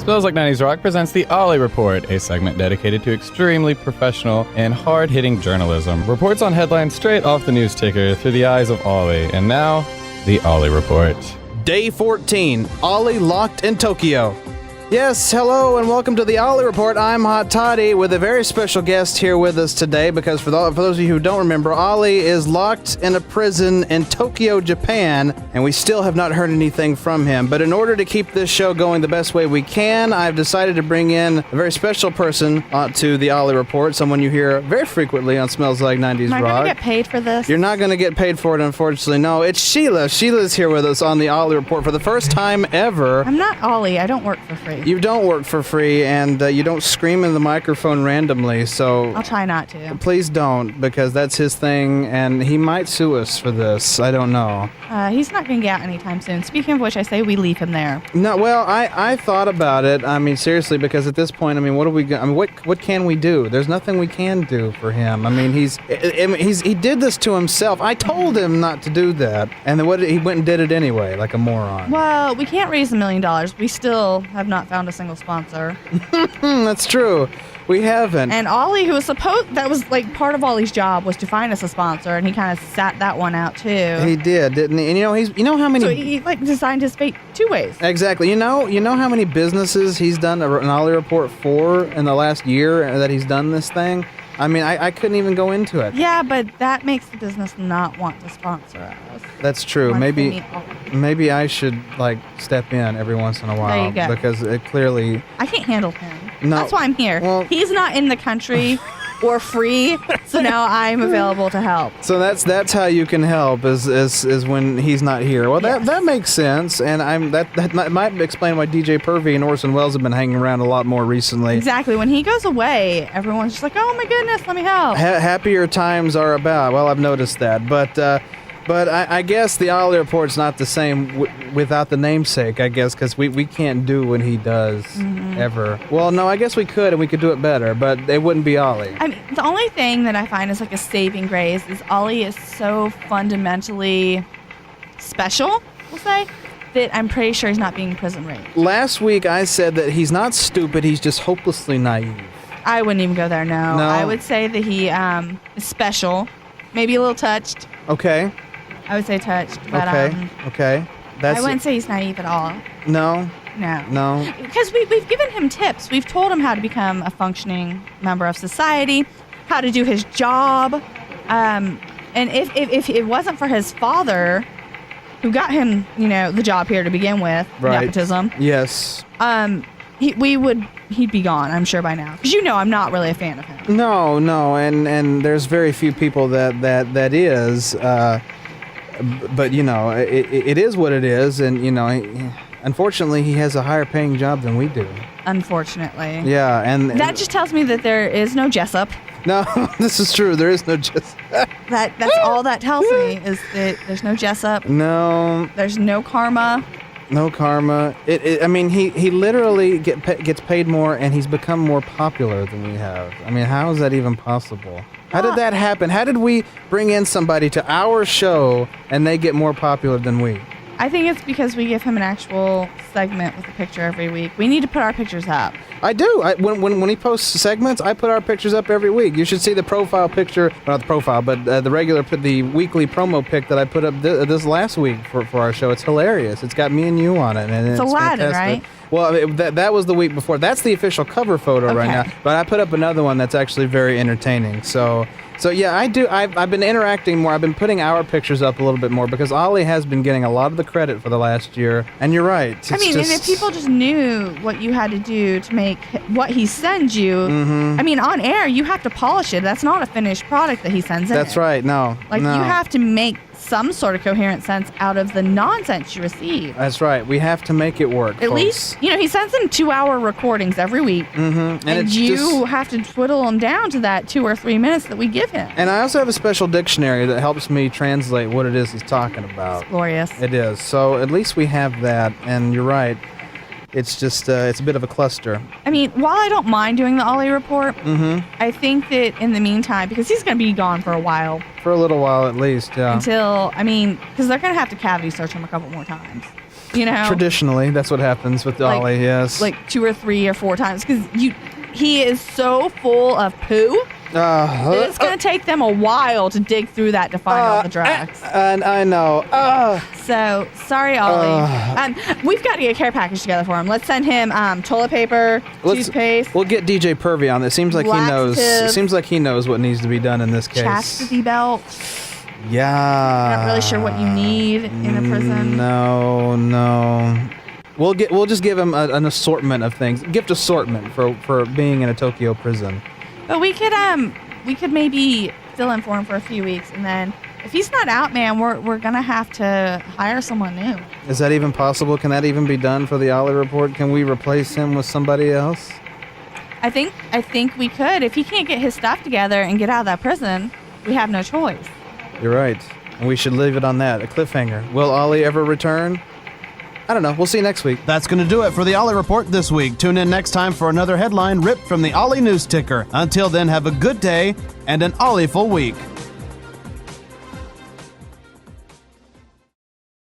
Smells Like 90s Rock presents the Ollie Report, a segment dedicated to extremely professional and hard-hitting journalism. Reports on headlines straight off the news ticker through the eyes of Ollie. And now, the Ollie Report. Day 14, Ollie locked in Tokyo. Yes, hello and welcome to the Ollie Report. I'm Hot Toddy with a very special guest here with us today because for those of you who don't remember, Ollie is locked in a prison in Tokyo, Japan, and we still have not heard anything from him. But in order to keep this show going the best way we can, I've decided to bring in a very special person to the Ollie Report, someone you hear very frequently on Smells Like 90s Rock. Am I going to get paid for this? You're not going to get paid for it, unfortunately. No, it's Sheila. Sheila's here with us on the Ollie Report for the first time ever. I'm not Ollie. I don't work for free. You don't work for free, and you don't scream in the microphone randomly, so... I'll try not to. Please don't, because that's his thing, and he might sue us for this. I don't know. He's not going to get out anytime soon. Speaking of which, I say we leave him there. No, well, I thought about it. I mean, seriously, because at this point, I mean, what can we do? There's nothing we can do for him. I mean, he did this to himself. I told him not to do that, and then he went and did it anyway, like a moron. Well, we can't raise $1 million. We still have not found a single sponsor. That's true. We haven't. And Ollie, who was that was like part of Ollie's job was to find us a sponsor, and he kind of sat that one out too. He did, didn't he? And you know how many? So he designed his fate two ways. Exactly. You know how many businesses he's done an Ollie Report for in the last year that he's done this thing? I mean, I couldn't even go into it. Yeah, but that makes the business not want to sponsor us. That's true. Maybe I should step in every once in a while. There you go. Because it clearly... I can't handle him. No. That's why I'm here. Well, he's not in the country or free, so now I'm available to help. So that's how you can help is when he's not here. Well, yes. that makes sense, and that might explain why DJ Purvey and Orson Welles have been hanging around a lot more recently. Exactly. When he goes away, everyone's just like, "Oh my goodness, let me help." Happier times are about. Well, I've noticed that, but I guess the Ollie Report's not the same without the namesake, I guess, because we can't do what he does ever. Well, no, I guess we could, and we could do it better, but it wouldn't be Ollie. I mean, the only thing that I find is like a saving grace is Ollie is so fundamentally special, we'll say, that I'm pretty sure he's not being prison raped. Last week I said that he's not stupid, he's just hopelessly naive. I wouldn't even go there, no. No? I would say that he is special, maybe a little touched. Okay. I would say touched, but Okay. I wouldn't say he's naive at all. No. No. Because we've given him tips. We've told him how to become a functioning member of society, how to do his job. And if it wasn't for his father, who got him, the job here to begin with, right. Nepotism. Yes. He'd be gone, I'm sure by now. Because I'm not really a fan of him. No, and there's very few people that is. But it is what it is, and unfortunately, he has a higher paying job than we do. Unfortunately. Yeah, and that just tells me that there is no Jessup. No, this is true. There is no Jessup. That's all that tells me is that there's no Jessup. No. There's no karma. No karma. I mean, he literally gets paid more, and he's become more popular than we have. I mean, how is that even possible? How did that happen? How did we bring in somebody to our show and they get more popular than we? I think it's because we give him an actual segment with a picture every week. We need to put our pictures up. I do. When he posts segments, I put our pictures up every week. You should see the profile picture, not the profile, but the weekly promo pic that I put up this last week for our show. It's hilarious. It's got me and you on it, and it's Aladdin, fantastic. Right? Well, that was the week before. That's the official cover photo right now. But I put up another one that's actually very entertaining. So yeah, I do. I've been interacting more. I've been putting our pictures up a little bit more because Ollie has been getting a lot of the credit for the last year. And you're right. And if people just knew what you had to do to make what he sends you, I mean, on air, you have to polish it. That's not a finished product that he sends in. That's right. No. You have to make some sort of coherent sense out of the nonsense you receive. That's right. We have to make it work. At folks. least, he sends in 2-hour recordings every week. And you have to twiddle them down to that 2 or 3 minutes that we give him. And I also have a special dictionary that helps me translate what it is he's talking about. It's glorious. It is. So at least we have that. And you're right. It's just it's a bit of a cluster. I mean, while I don't mind doing the Ollie Report, I think that in the meantime, because he's going to be gone for a while. For a little while at least, yeah. Because they're going to have to cavity search him a couple more times. You know? Traditionally, that's what happens with Ollie, yes. Like 2 or 3 or 4 times. Because he is so full of poo. It's going to take them a while to dig through that to find all the drugs. And I know. So, sorry, Ollie. We've got to get a care package together for him. Let's send him toilet paper, toothpaste. We'll get DJ Purvey on this. Seems like he knows what needs to be done in this case. Chastity belt. Yeah. I'm not really sure what you need in a prison. No. We'll just give him an assortment of things. Gift assortment for being in a Tokyo prison. But we could maybe fill in for him for a few weeks, and then if he's not out, man, we're gonna have to hire someone new. Is that even possible? Can that even be done for the Ollie Report? Can we replace him with somebody else? I think we could. If he can't get his stuff together and get out of that prison, we have no choice. You're right, and we should leave it on that, a cliffhanger. Will Ollie ever return? I don't know. We'll see you next week. That's going to do it for the Ollie Report this week. Tune in next time for another headline ripped from the Ollie News Ticker. Until then, have a good day and an Ollie-ful week.